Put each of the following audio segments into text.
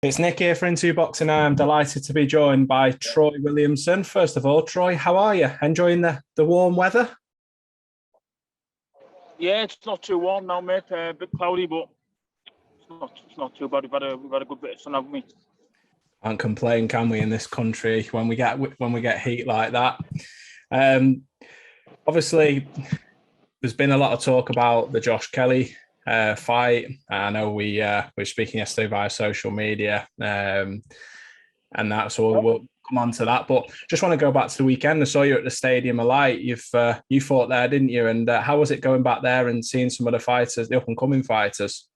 It's Nick here for Into Boxing. I'm delighted to be joined by Troy Williamson. First of all, Troy, how are you? Enjoying the warm weather? Yeah, it's not too warm now, mate. A bit cloudy, but it's not too bad. We've had a good bit of sun, haven't we? Can't complain, can we, in this country when we get heat like that? Obviously, there's been a lot of talk about the Josh Kelly fight. I know we were speaking yesterday via social media, and that, so we'll come on to that. But just want to go back to the weekend. I saw you at the Stadium of Light. You fought there, didn't you? And how was it going back there and seeing some of the fighters, the up and coming fighters?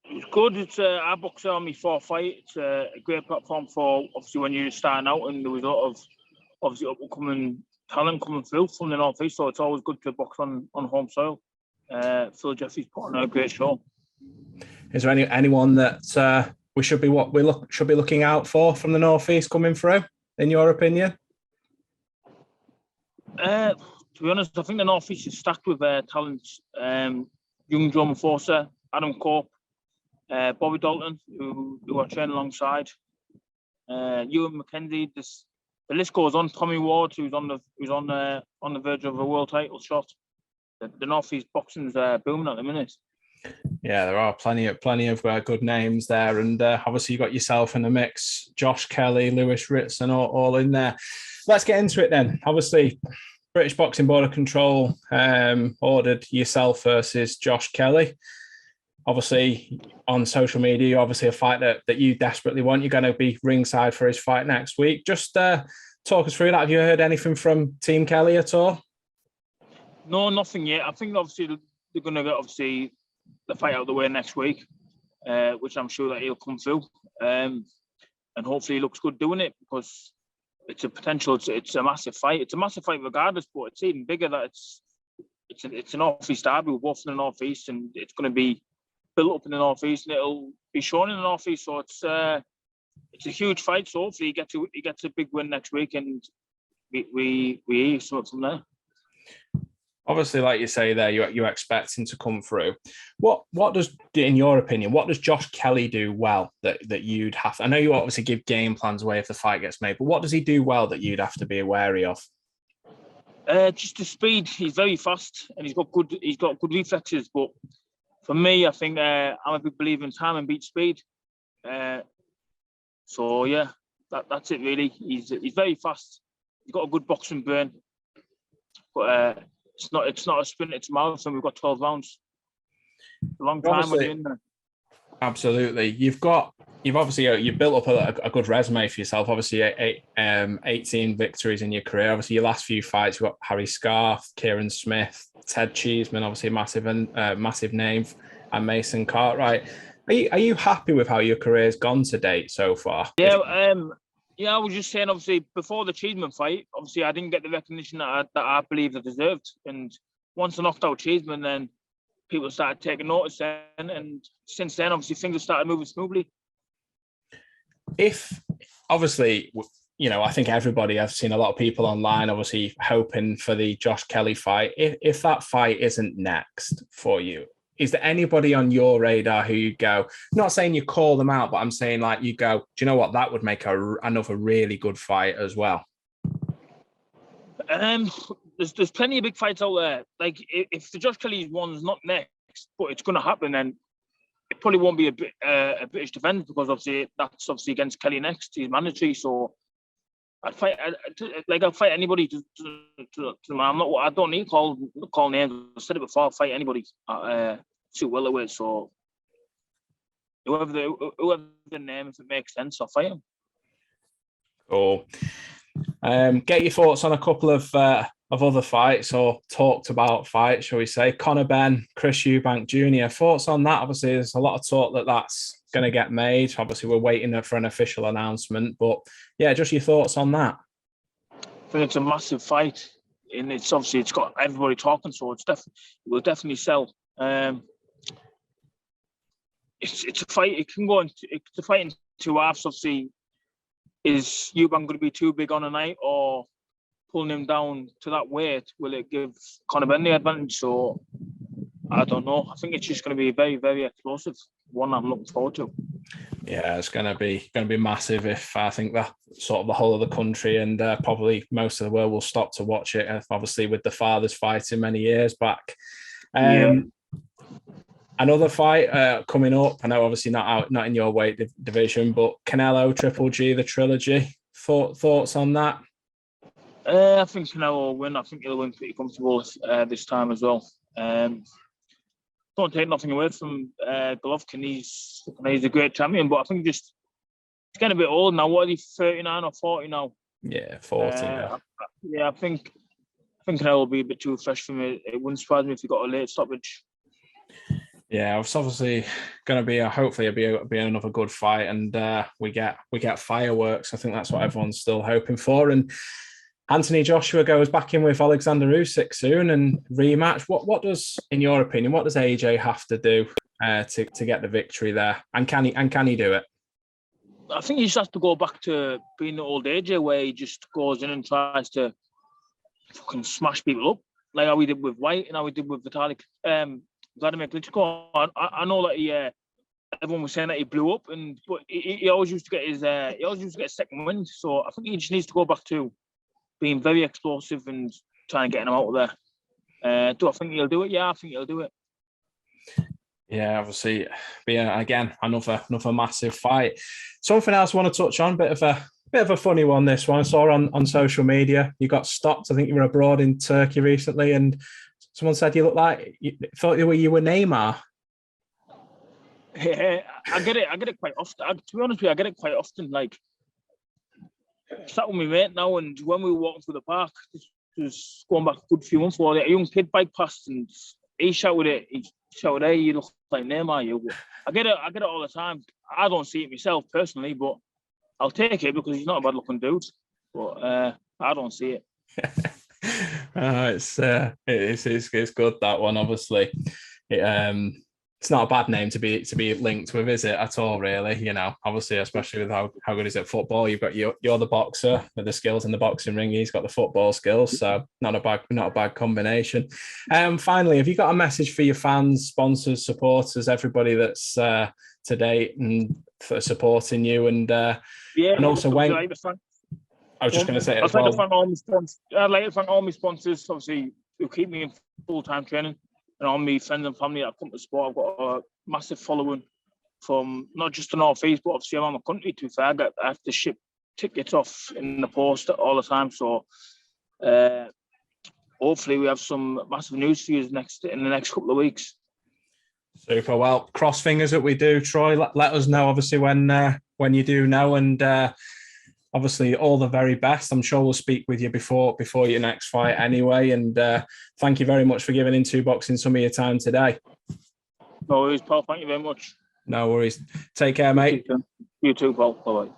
It was good. It's our boxer on me for a fight. It's a great platform for obviously when you're starting out, and there was a lot of obviously up and coming talent coming through from the North East. So it's always good to box on home soil. Phil Jeffries put on a great show. Is there anyone that we should be looking out for from the North East coming through, in your opinion? To be honest, I think the North East is stacked with talents. Young Drum Forcer, Adam Corp, Bobby Dalton, who are training alongside, Ewan McKenzie. The list goes on. Tommy Ward, who's on the verge of a world title shot. The North East boxing's booming at the minute. Yeah, there are plenty of good names there, and obviously you got yourself in the mix. Josh Kelly, Lewis Ritson, all in there. Let's get into it then. Obviously, British Boxing Board of Control ordered yourself versus Josh Kelly. Obviously, on social media, obviously a fight that you desperately want. You're going to be ringside for his fight next week. Just talk us through that. Have you heard anything from Team Kelly at all? No, nothing yet. I think obviously they're going to get the fight out of the way next week, which I'm sure that he'll come through, and hopefully he looks good doing it, because it's a massive fight. It's a massive fight regardless, but it's even bigger that it's an North East derby. We're both in the North East, and it's going to be built up in the North East, and it'll be shown in the North East. So it's a huge fight. So hopefully he gets a big win next week, and we hear something from there. Obviously, like you say there, you're expecting to come through. What does, in your opinion, what does Josh Kelly do well that you'd have? I know you obviously give game plans away if the fight gets made, but what does he do well that you'd have to be wary of? Just the speed. He's very fast, and he's got good reflexes. But for me, I think I'm a big believer in time and beat speed. So yeah, that's it really. He's very fast. He's got a good boxing brain, but it's not a sprint. It's a marathon. We've got 12 rounds. A long time when you're in there. Absolutely. You've built up a good resume for yourself. Obviously, 18 victories in your career. Obviously, your last few fights, you've got Harry Scarf, Kieran Smith, Ted Cheeseman, obviously a massive name, and Mason Cartwright. Are you happy with how your career's gone to date so far? Yeah, I was just saying, obviously, before the Cheeseman fight, obviously I didn't get the recognition that I believed I deserved. And once I knocked out Cheeseman, then people started taking notice then, and since then, obviously, things have started moving smoothly. If, obviously, I think everybody, I've seen a lot of people online, obviously, hoping for the Josh Kelly fight. If that fight isn't next for you, is there anybody on your radar who you go, not saying you call them out, but I'm saying like you go, do you know what, that would make another really good fight as well? There's plenty of big fights out there. Like if the Josh Kelly one's not next, but it's going to happen, then it probably won't be a British defence, because obviously that's against Kelly next. He's mandatory, so I'd fight anybody. I don't need to call names. I said it before. I'll fight anybody at 2 welterweight. So whoever the name, if it makes sense, I'll fight him. Cool. Get your thoughts on a couple of other fights, or talked about fights, shall we say? Conor Benn, Chris Eubank Jr. Thoughts on that? Obviously, there's a lot of talk that's going to get made. Obviously, we're waiting for an official announcement, but yeah, just your thoughts on that. I think it's a massive fight, and it's got everybody talking, so it will definitely sell. It's a fight. It's a fight in 2 halves. Obviously, is Eubank going to be too big on a night, or pulling him down to that weight, will it give Conor Benn the advantage? So I don't know. I think it's just going to be very, very explosive. one I'm looking forward to. Yeah, it's going to be massive. If I think that sort of the whole of the country and probably most of the world will stop to watch it. Obviously, with the fathers fighting many years back. Another fight coming up. I know, obviously not in your weight division, but Canelo Triple G, the trilogy. Thoughts on that? I think Canelo will win. I think he'll win pretty comfortable this time as well. Don't take nothing away from Golovkin. He's a great champion, but I think just he's getting a bit old now. What is he, 39 or 40 now? Yeah, 40. I think Canelo will be a bit too fresh for me. It wouldn't surprise me if he got a late stoppage. Yeah, it's obviously going to be hopefully it'll be another good fight, and we get fireworks. I think that's what everyone's still hoping for. And Anthony Joshua goes back in with Oleksandr Usyk soon and rematch. What does, in your opinion, what does AJ have to do to get the victory there? And can he do it? I think he just has to go back to being the old AJ, where he just goes in and tries to fucking smash people up, like how we did with White and how we did with Vladimir Klitschko. I know that everyone was saying that he blew up, but he always used to get his second win. So I think he just needs to go back to being very explosive and trying to get him out of there. Do I think he'll do it? Yeah, I think he'll do it. Yeah, obviously, again, another massive fight. Something else I want to touch on, bit of a funny one. This one I saw on social media. You got stopped. I think you were abroad in Turkey recently, and someone said you look like thought you were Neymar. Yeah, I get it quite often. To be honest with you, I get it quite often. Like, sat with my mate now, and when we were walking through the park, this was going back a good few months ago, a young kid bike passed, and he shouted it. He shouted, "Hey, you look like Neymar." I get it all the time. I don't see it myself personally, but I'll take it because he's not a bad looking dude. But I don't see it. It's good, that one. Obviously, it's not a bad name to be linked with, is it, at all? Really, obviously, especially with how good he's at football. You're the boxer with the skills in the boxing ring. He's got the football skills, so not a bad combination. Finally, have you got a message for your fans, sponsors, supporters, everybody that's to date and for supporting you? And also when. I was just going to say, I'd like to thank all my sponsors, obviously, who keep me in full-time training, and all my friends and family that come to sport. I've got a massive following from not just the North East, but obviously around the country. To fair, I have to ship tickets off in the post all the time. So hopefully we have some massive news for you in the next couple of weeks. Super. Well, cross fingers that we do, Troy. Let us know, obviously, when you do know, and obviously all the very best. I'm sure we'll speak with you before your next fight anyway. And thank you very much for giving Into Boxing some of your time today. No worries, Paul. Thank you very much. No worries. Take care, mate. You too, Paul. Bye-bye.